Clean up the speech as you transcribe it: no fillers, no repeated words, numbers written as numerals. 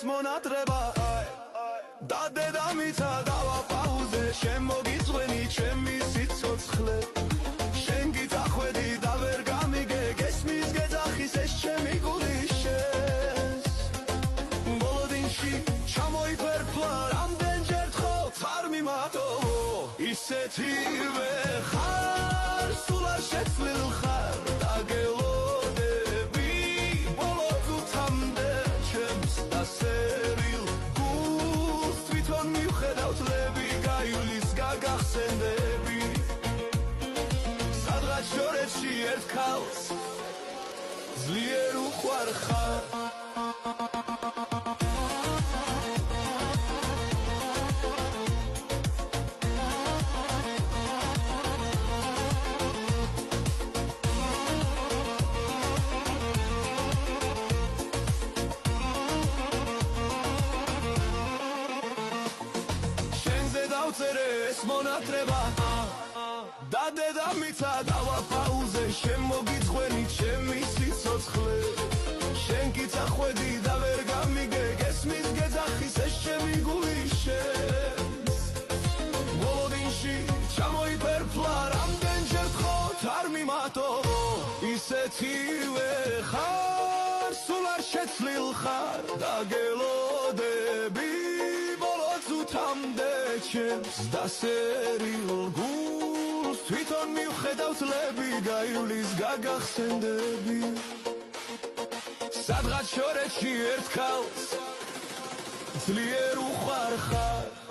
მონატრება და დედამიცა დავაპაუზე შემოგიწვენი ჩემი სიცოცხლე შენ გიწახვედი და ვერ გამიგე გესმის გეძახის ეს ჩემი გული შენს ბოლოდინში ჩამოიფერფლა რამდენჯერ თხოთ არ მიმატოვო ისეთივე ხარ სულ არ შეცვლილ ხარ დაგელოდები ბოლოთამდე ჩემს დასერილ გულს თვითონ მივხედავთლები გაივლის გაგახსენდები სადღაც შორებში ერთ ქალს ძლიერ უყვარ ხარ ეს მონატრება და დედამიცა დავაპაუზე შემოგიწვენი ჩემი სიცოცხლე შენ გიწახვედი და ვერ გამიგე გესმის გეძახის ეს ჩემი გული შენს ბოლოდინში ჩამოიფერფლა რამდენჯერ თხოთ არ მიმატოვო ისეთივე ხარ სულ არ შეცვლილ ხარ დაგელოდები თამდე ჩემს დასერილ გულს თვითონ მივხედავთლები გაივლის გაგახსენდები სადღაც შორებში ერთ ქალს ძლიერ უყვარ ხარ